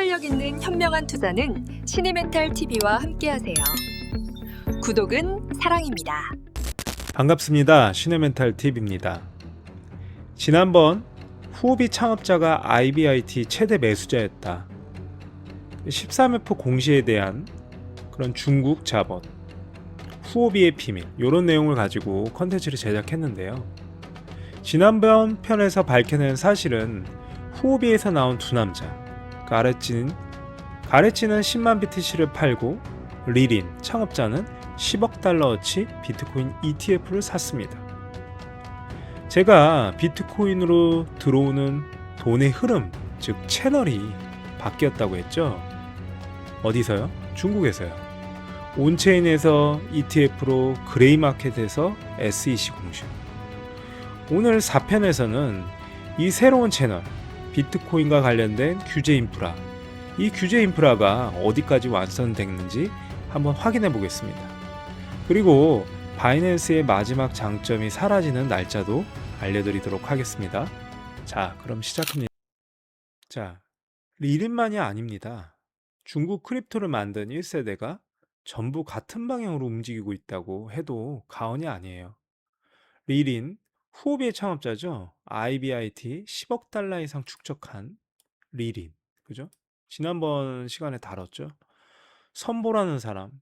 통찰력 있는 현명한 투자는 시니멘탈TV와 함께하세요. 구독은 사랑입니다. 반갑습니다. 시네멘탈TV입니다. 지난번 후오비 창업자가 IBIT 최대 매수자였다. 13F 공시에 대한 그런 중국 자본, 후오비의 비밀, 이런 내용을 가지고 컨텐츠를 제작했는데요. 지난번 편에서 밝혀낸 사실은 후오비에서 나온 두 남자, 가레찌는 10만 BTC를 팔고 리린 창업자는 10억 달러어치 비트코인 ETF를 샀습니다. 제가 비트코인으로 들어오는 돈의 흐름, 즉 채널이 바뀌었다고 했죠. 어디서요? 중국에서요. 온체인에서 ETF로 그레이마켓에서 SEC 공시. 오늘 4편에서는 이 새로운 채널, 비트코인과 관련된 규제 인프라, 이 규제 인프라가 어디까지 완성됐는지 한번 확인해 보겠습니다. 그리고 바이낸스의 마지막 장점이 사라지는 날짜도 알려드리도록 하겠습니다. 자, 그럼 시작합니다. 자, 리린만이 아닙니다. 중국 크립토를 만든 1세대가 전부 같은 방향으로 움직이고 있다고 해도 과언이 아니에요. 리린, 후오비의 창업자죠. IBIT 10억 달러 이상 축적한 리린, 그죠? 지난번 시간에 다뤘죠. 선보라는 사람,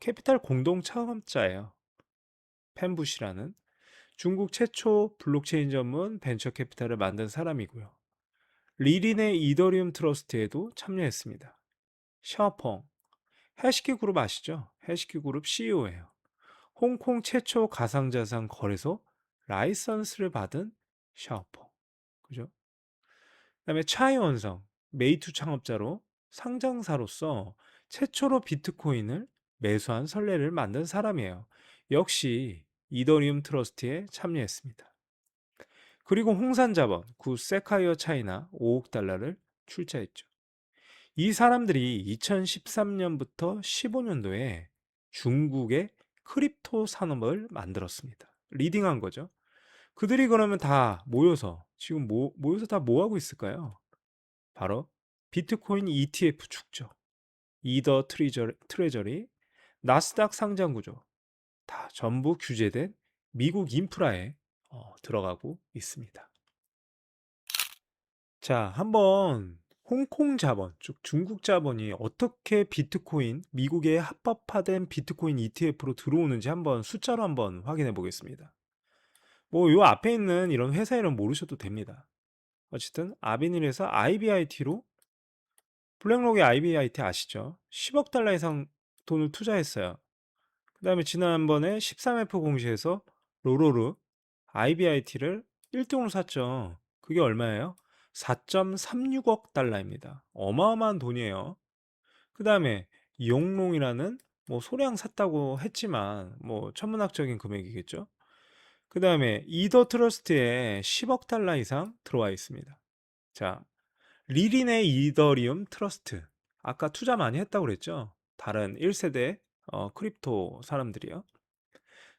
캐피탈 공동 창업자예요. 펜부시라는 중국 최초 블록체인 전문 벤처 캐피탈을 만든 사람이고요. 리린의 이더리움 트러스트에도 참여했습니다. 샤오펑, 해시키 그룹 아시죠? 해시키 그룹 CEO예요. 홍콩 최초 가상자산 거래소 라이선스를 받은 샤오펑, 그죠? 그다음에 차이원성, 메이투 창업자로 상장사로서 최초로 비트코인을 매수한 선례를 만든 사람이에요. 역시 이더리움 트러스트에 참여했습니다. 그리고 홍산자본, 구 세카이어 차이나 5억 달러를 출자했죠. 이 사람들이 2013년부터 15년도에 중국의 크립토 산업을 만들었습니다. 리딩한 거죠. 그들이 그러면 다 모여서 지금 모여서 다 뭐 하고 있을까요? 바로 비트코인 ETF 축적, 이더 트레저리, 나스닥 상장 구조 다 전부 규제된 미국 인프라에 들어가고 있습니다. 자, 한번 홍콩 자본, 즉 중국 자본이 어떻게 비트코인, 미국에 합법화된 비트코인 ETF로 들어오는지 한번 숫자로 한번 확인해 보겠습니다. 뭐 요 앞에 있는 이런 회사 이름 모르셔도 됩니다. 어쨌든 아비닐에서 IBIT로 블랙록의 IBIT 아시죠? 10억 달러 이상 돈을 투자했어요. 그 다음에 지난번에 13F 공시에서 로로르 IBIT를 1등으로 샀죠. 그게 얼마예요? 4.36억 달러입니다. 어마어마한 돈이에요. 그 다음에 용롱이라는 뭐 소량 샀다고 했지만 뭐 천문학적인 금액이겠죠. 그 다음에 이더 트러스트에 10억 달러 이상 들어와 있습니다. 자, 리린의 이더리움 트러스트. 아까 투자 많이 했다고 그랬죠? 다른 1세대 크립토 사람들이요.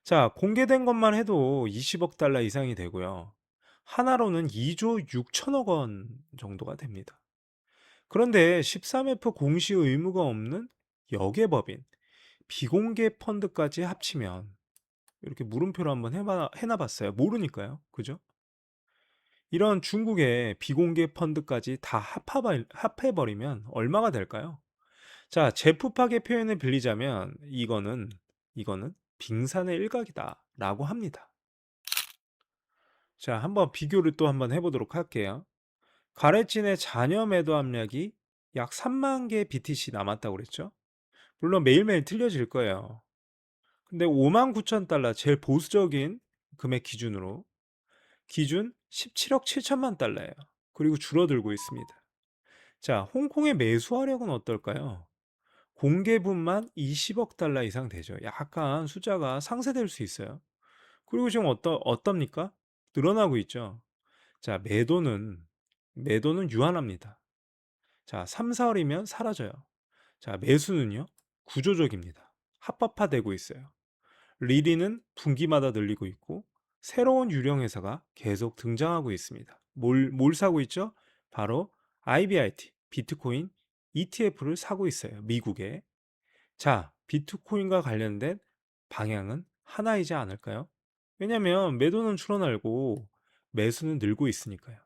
자, 공개된 것만 해도 20억 달러 이상이 되고요. 하나로는 2조 6천억 원 정도가 됩니다. 그런데 13F 공시 의무가 없는 역외법인, 비공개 펀드까지 합치면 이렇게 물음표로 한번 해놔봤어요. 모르니까요. 그죠? 이런 중국의 비공개 펀드까지 다 합해버리면 얼마가 될까요? 자, 제프팍의 표현을 빌리자면 이거는 빙산의 일각이다 라고 합니다. 자, 한번 비교를 또 한번 해보도록 할게요. 가레진의 잔여 매도 압력이 약 3만 개 BTC 남았다고 그랬죠? 물론 매일매일 틀려질 거예요. 근데 5만 9천 달러 제일 보수적인 금액 기준으로 기준 17억 7천만 달러예요. 그리고 줄어들고 있습니다. 자, 홍콩의 매수하력은 어떨까요? 공개분만 20억 달러 이상 되죠. 약간 숫자가 상쇄될 수 있어요. 그리고 지금 어떻습니까? 늘어나고 있죠. 자, 매도는 유한합니다. 자, 3, 4월이면 사라져요. 자, 매수는요? 구조적입니다. 합법화되고 있어요. 리리는 분기마다 늘리고 있고 새로운 유령 회사가 계속 등장하고 있습니다. 뭘 사고 있죠? 바로 IBIT, 비트코인 ETF를 사고 있어요. 미국에. 자, 비트코인과 관련된 방향은 하나이지 않을까요? 왜냐면 매도는 줄어들고 매수는 늘고 있으니까요.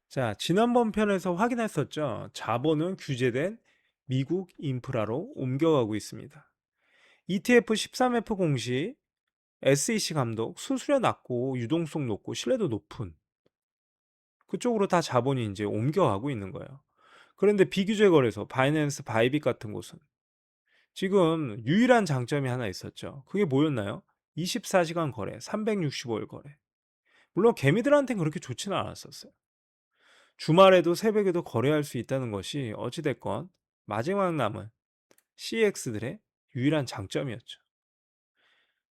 자, 지난번 편에서 확인했었죠. 자본은 규제된 미국 인프라로 옮겨가고 있습니다. ETF 13F 공시, SEC 감독, 수수료 낮고 유동성 높고 신뢰도 높은 그쪽으로 다 자본이 이제 옮겨가고 있는 거예요. 그런데 비규제 거래소, 바이낸스, 바이빗 같은 곳은 지금 유일한 장점이 하나 있었죠. 그게 뭐였나요? 24시간 거래, 365일 거래. 물론 개미들한테는 그렇게 좋지는 않았었어요. 주말에도 새벽에도 거래할 수 있다는 것이 어찌됐건 마지막 남은 CX들의 유일한 장점이었죠.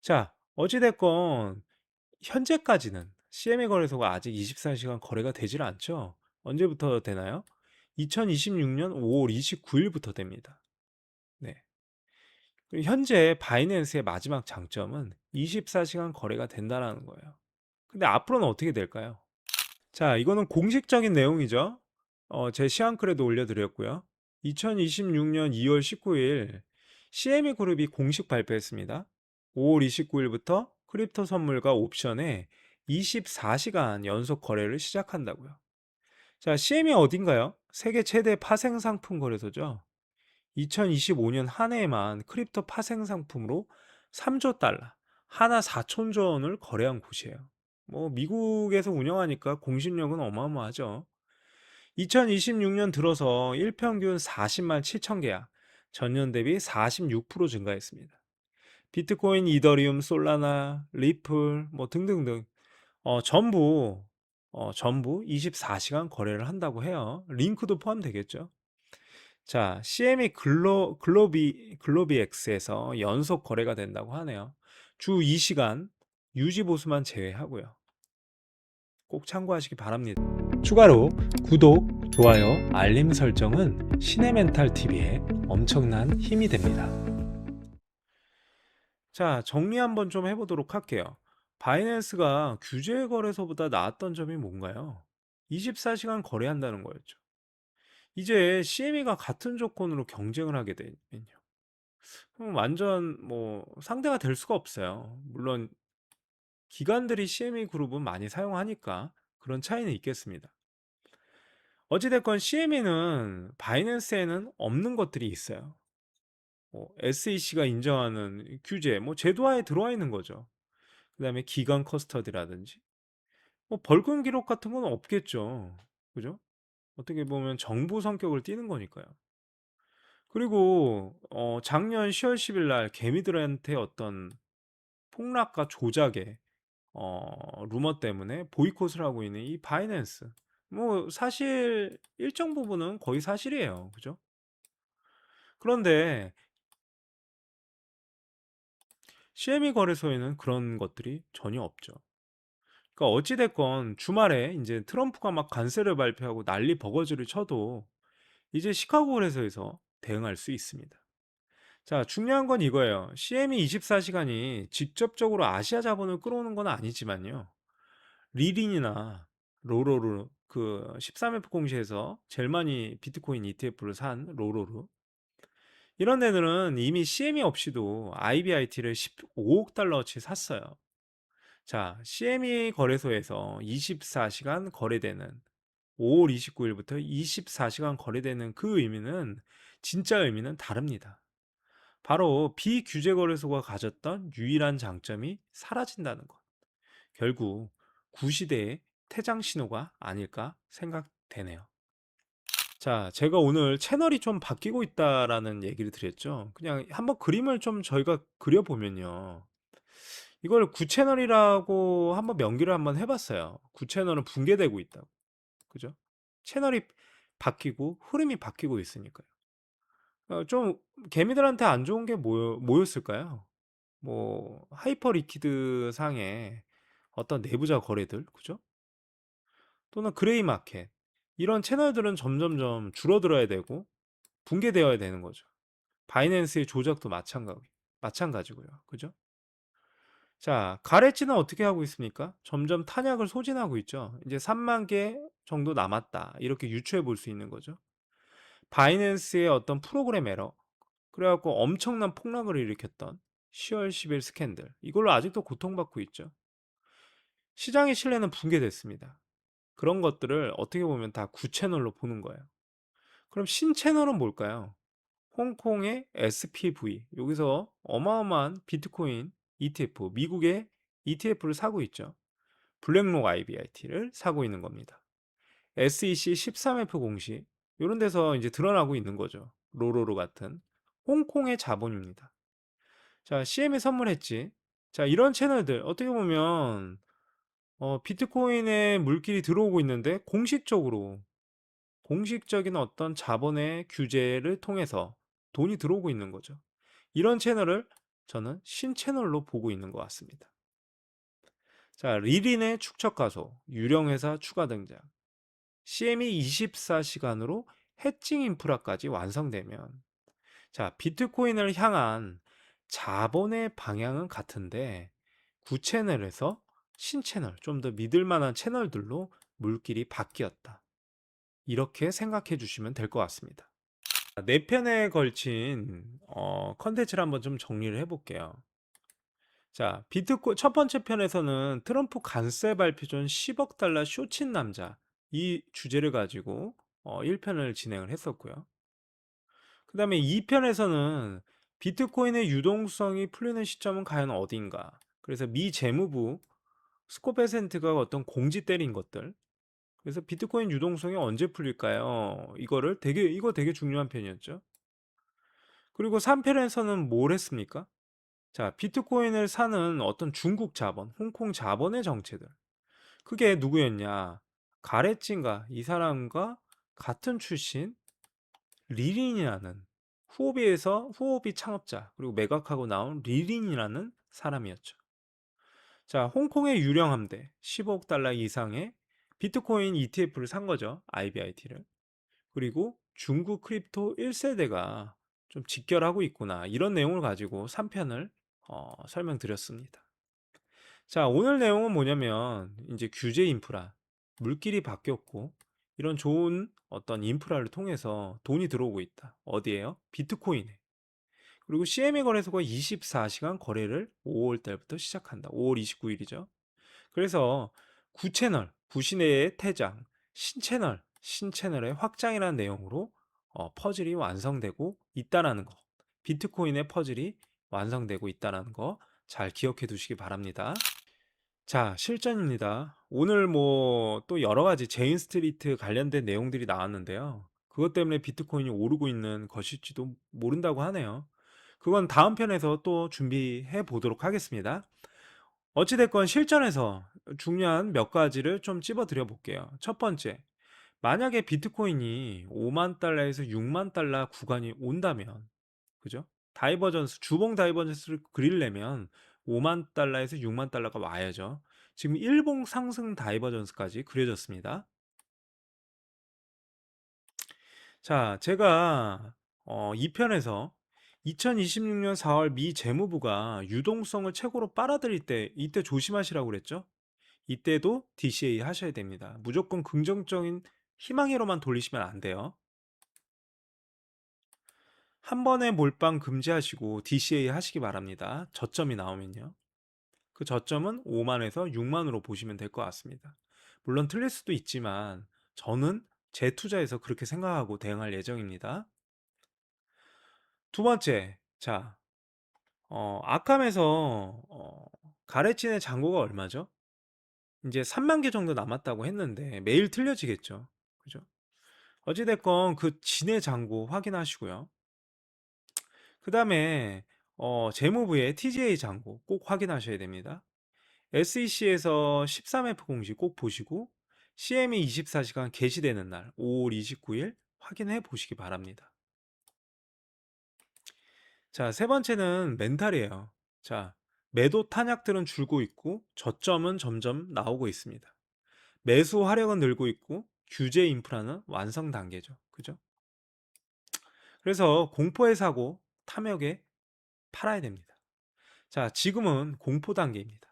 자, 어찌됐건 현재까지는 CME 거래소가 아직 24시간 거래가 되질 않죠. 언제부터 되나요? 2026년 5월 29일부터 됩니다. 네. 그리고 현재 바이낸스의 마지막 장점은 24시간 거래가 된다는 거예요. 근데 앞으로는 어떻게 될까요? 자, 이거는 공식적인 내용이죠. 제 시안글에도 올려드렸고요. 2026년 2월 19일 CME 그룹이 공식 발표했습니다. 5월 29일부터 크립토 선물과 옵션에 24시간 연속 거래를 시작한다고요. 자, CME 어딘가요? 세계 최대 파생 상품 거래소죠. 2025년 한 해에만 크립토 파생 상품으로 3조 달러, 하나 4천조 원을 거래한 곳이에요. 뭐 미국에서 운영하니까 공신력은 어마어마하죠. 2026년 들어서 일평균 40만 7천 계약, 전년 대비 46% 증가했습니다. 비트코인, 이더리움, 솔라나, 리플 뭐 등등등 전부 24시간 거래를 한다고 해요. 링크도 포함되겠죠. 자, CME 글로비엑스에서 연속 거래가 된다고 하네요. 주 2시간 유지 보수만 제외하고요. 꼭 참고하시기 바랍니다. 추가로 구독, 좋아요, 알림 설정은 신의 멘탈 TV에 엄청난 힘이 됩니다. 자, 정리 한번 좀 해보도록 할게요. 바이낸스가 규제 거래소보다 나았던 점이 뭔가요? 24시간 거래한다는 거였죠. 이제 CME가 같은 조건으로 경쟁을 하게 되면요. 그럼 완전 뭐 상대가 될 수가 없어요. 물론 기관들이 CME 그룹은 많이 사용하니까 그런 차이는 있겠습니다. 어찌됐건 CME는 바이낸스에는 없는 것들이 있어요. 뭐 SEC가 인정하는 규제, 뭐 제도화에 들어와 있는 거죠. 그다음에 기관 커스터디라든지 뭐 벌금 기록 같은 건 없겠죠. 그죠? 어떻게 보면 정부 성격을 띠는 거니까요. 그리고 작년 10월 10일 날 개미들한테 어떤 폭락과 조작의 루머 때문에 보이콧을 하고 있는 이 바이낸스. 뭐 사실 일정 부분은 거의 사실이에요. 그죠? 그런데 CME 거래소에는 그런 것들이 전혀 없죠. 그러니까 어찌 됐건 주말에 이제 트럼프가 막 관세를 발표하고 난리 버거지를 쳐도 이제 시카고 거래소에서 대응할 수 있습니다. 자, 중요한 건 이거예요. CME 24시간이 직접적으로 아시아 자본을 끌어오는 건 아니지만요. 리린이나 로로루 그 13F 공시에서 제일 많이 비트코인 ETF를 산 로로루 이런 애들은 이미 CME 없이도 IBIT를 15억 달러어치 샀어요. 자, CME 거래소에서 24시간 거래되는 5월 29일부터 24시간 거래되는 그 의미는 진짜 의미는 다릅니다. 바로 비규제 거래소가 가졌던 유일한 장점이 사라진다는 것. 결국 구시대의 퇴장 신호가 아닐까 생각되네요. 자, 제가 오늘 채널이 좀 바뀌고 있다라는 얘기를 드렸죠. 그냥 한번 그림을 좀 저희가 그려보면요. 이걸 9채널이라고 한번 명기를 한번 해봤어요. 9채널은 붕괴되고 있다고. 그죠? 채널이 바뀌고 흐름이 바뀌고 있으니까요. 좀 개미들한테 안 좋은 게 뭐였을까요? 뭐 하이퍼 리퀴드 상의 어떤 내부자 거래들, 그죠? 또는 그레이 마켓 이런 채널들은 점점점 줄어들어야 되고 붕괴되어야 되는 거죠. 바이낸스의 조작도 마찬가지고요. 그죠? 자, 가레츠는 어떻게 하고 있습니까? 점점 탄약을 소진하고 있죠. 이제 3만 개 정도 남았다. 이렇게 유추해 볼 수 있는 거죠. 바이낸스의 어떤 프로그램 에러, 그래 갖고 엄청난 폭락을 일으켰던 10월 10일 스캔들. 이걸로 아직도 고통받고 있죠. 시장의 신뢰는 붕괴됐습니다. 그런 것들을 어떻게 보면 다 9채널로 보는 거예요. 그럼 신채널은 뭘까요? 홍콩의 SPV, 여기서 어마어마한 비트코인 ETF, 미국의 ETF를 사고 있죠. 블랙록 IBIT를 사고 있는 겁니다. SEC 13F 공시, 이런 데서 이제 드러나고 있는 거죠. 로로로 같은 홍콩의 자본입니다. 자, CM이 선물했지. 자, 이런 채널들 어떻게 보면 비트코인에 물길이 들어오고 있는데 공식적인 어떤 자본의 규제를 통해서 돈이 들어오고 있는 거죠. 이런 채널을 저는 신채널로 보고 있는 것 같습니다. 자, 리린의 축적 가소, 유령회사 추가 등장, CM이 24시간으로 해칭 인프라까지 완성되면, 자, 비트코인을 향한 자본의 방향은 같은데 9채널에서 신채널, 좀 더 믿을 만한 채널들로 물길이 바뀌었다. 이렇게 생각해 주시면 될 것 같습니다. 네 편에 걸친 컨텐츠를 한번 좀 정리를 해 볼게요. 자, 첫 번째 편에서는 트럼프 관세 발표 전 10억 달러 쇼친 남자, 이 주제를 가지고 1편을 진행을 했었고요. 그다음에 2편에서는 비트코인의 유동성이 풀리는 시점은 과연 어딘가? 그래서 미 재무부 스코베센트가 어떤 공지 때린 것들. 그래서 비트코인 유동성이 언제 풀릴까요? 이거 되게 중요한 편이었죠. 그리고 3편에서는 뭘 했습니까? 자, 비트코인을 사는 어떤 중국 자본, 홍콩 자본의 정체들. 그게 누구였냐? 가레츠인가 이 사람과 같은 출신 리린이라는, 후오비 창업자, 그리고 매각하고 나온 리린이라는 사람이었죠. 자, 홍콩의 유령 함대 15억 달러 이상의 비트코인 ETF를 산 거죠. IBIT를. 그리고 중국 크립토 1세대가 좀 직결하고 있구나. 이런 내용을 가지고 3편을 설명드렸습니다. 자, 오늘 내용은 뭐냐면 이제 규제 인프라, 물길이 바뀌었고 이런 좋은 어떤 인프라를 통해서 돈이 들어오고 있다. 어디에요? 비트코인에. 그리고 CME 거래소가 24시간 거래를 5월 달부터 시작한다. 5월 29일이죠. 그래서 9채널, 구시내의 퇴장, 신채널의 확장이라는 내용으로 퍼즐이 완성되고 있다라는 거. 비트코인의 퍼즐이 완성되고 있다라는 거 잘 기억해 두시기 바랍니다. 자, 실전입니다. 오늘 뭐 또 여러 가지 제인 스트리트 관련된 내용들이 나왔는데요. 그것 때문에 비트코인이 오르고 있는 것일지도 모른다고 하네요. 그건 다음 편에서 또 준비해 보도록 하겠습니다. 어찌됐건 실전에서 중요한 몇 가지를 좀 찝어 드려 볼게요. 첫 번째, 만약에 비트코인이 5만 달러에서 6만 달러 구간이 온다면, 그죠? 주봉 다이버전스를 그리려면 5만 달러에서 6만 달러가 와야죠. 지금 일봉 상승 다이버전스까지 그려졌습니다. 자, 제가 2편에서 2026년 4월 미 재무부가 유동성을 최고로 빨아들일 때 이때 조심하시라고 그랬죠? 이때도 DCA 하셔야 됩니다. 무조건 긍정적인 희망회로만 돌리시면 안 돼요. 한 번에 몰빵 금지하시고 DCA 하시기 바랍니다. 저점이 나오면요. 그 저점은 5만에서 6만으로 보시면 될 것 같습니다. 물론 틀릴 수도 있지만 저는 재투자에서 그렇게 생각하고 대응할 예정입니다. 두 번째, 자, 아캄에서 가레틴의 잔고가 얼마죠? 이제 3만 개 정도 남았다고 했는데 매일 틀려지겠죠. 그죠? 어찌됐건 그 진의 잔고 확인하시고요. 그 다음에 재무부의 TGA 잔고 꼭 확인하셔야 됩니다. SEC에서 13F 공시 꼭 보시고 CME 24시간 개시되는 날 5월 29일 확인해 보시기 바랍니다. 자, 세 번째는 멘탈이에요. 자, 매도 탄약들은 줄고 있고 저점은 점점 나오고 있습니다. 매수 화력은 늘고 있고 규제 인프라는 완성 단계죠. 그죠? 그래서 공포의 사고, 탐욕에 팔아야 됩니다. 자, 지금은 공포 단계입니다.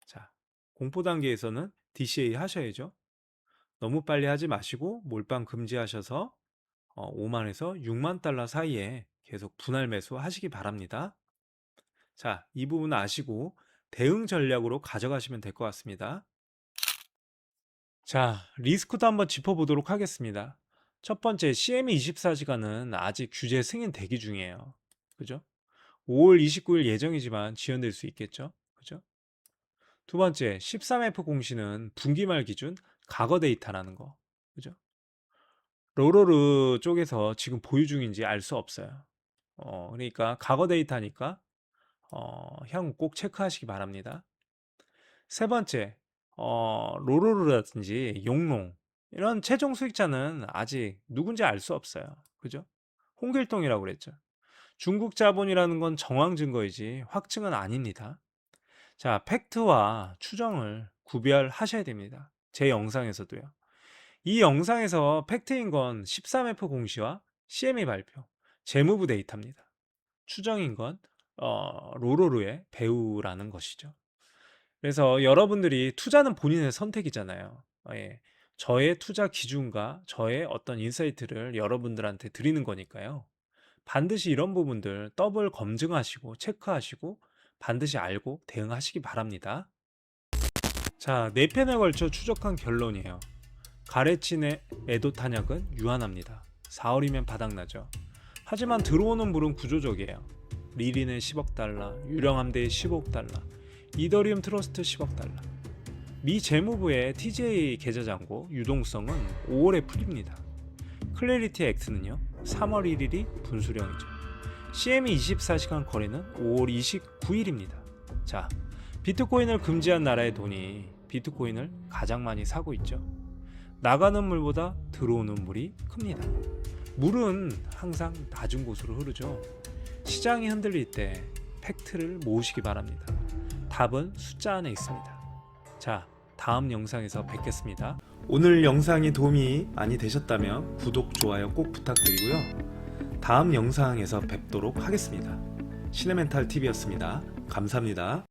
자, 공포 단계에서는 DCA 하셔야죠. 너무 빨리 하지 마시고 몰빵 금지하셔서 $50,000에서 $60,000 사이에 계속 분할 매수 하시기 바랍니다. 자, 이 부분 아시고 대응 전략으로 가져가시면 될 것 같습니다. 자, 리스크도 한번 짚어보도록 하겠습니다. 첫 번째, CME 24시간은 아직 규제 승인 대기 중이에요. 그죠? 5월 29일 예정이지만 지연될 수 있겠죠? 그죠? 두 번째, 13F 공시는 분기 말 기준 과거 데이터라는 거. 그죠? 로로르 쪽에서 지금 보유 중인지 알 수 없어요. 그러니까 과거 데이터니까 향후 꼭 체크하시기 바랍니다. 세 번째, 로로르라든지 용롱 이런 최종 수익자는 아직 누군지 알 수 없어요. 그죠? 홍길동이라고 그랬죠. 중국 자본이라는 건 정황 증거이지 확증은 아닙니다. 자, 팩트와 추정을 구별하셔야 됩니다. 제 영상에서도요. 이 영상에서 팩트인 건 13F 공시와 CME 발표, 재무부 데이터입니다. 추정인 건 로로르의 배우라는 것이죠. 그래서 여러분들이 투자는 본인의 선택이잖아요. 예. 저의 투자 기준과 저의 어떤 인사이트를 여러분들한테 드리는 거니까요. 반드시 이런 부분들 더블 검증하시고 체크하시고 반드시 알고 대응하시기 바랍니다. 자, 4편에 걸쳐 추적한 결론이에요. 가레친의 에도 탄약은 유한합니다. 4월이면 바닥나죠. 하지만 들어오는 물은 구조적이에요. 리린의 10억 달러, 유령함대의 15억 달러, 이더리움 트러스트 10억 달러. 미 재무부의 TJ 계좌 잔고 유동성은 5월에 풀립니다. 클래리티 X는요 3월 1일이 분수령이죠. CME 24시간 거래는 5월 29일입니다. 자, 비트코인을 금지한 나라의 돈이 비트코인을 가장 많이 사고 있죠. 나가는 물보다 들어오는 물이 큽니다. 물은 항상 낮은 곳으로 흐르죠. 시장이 흔들릴 때 팩트를 모으시기 바랍니다. 답은 숫자 안에 있습니다. 자, 다음 영상에서 뵙겠습니다. 오늘 영상이 도움이 많이 되셨다면 구독, 좋아요 꼭 부탁드리고요. 다음 영상에서 뵙도록 하겠습니다. 시네멘탈TV였습니다. 감사합니다.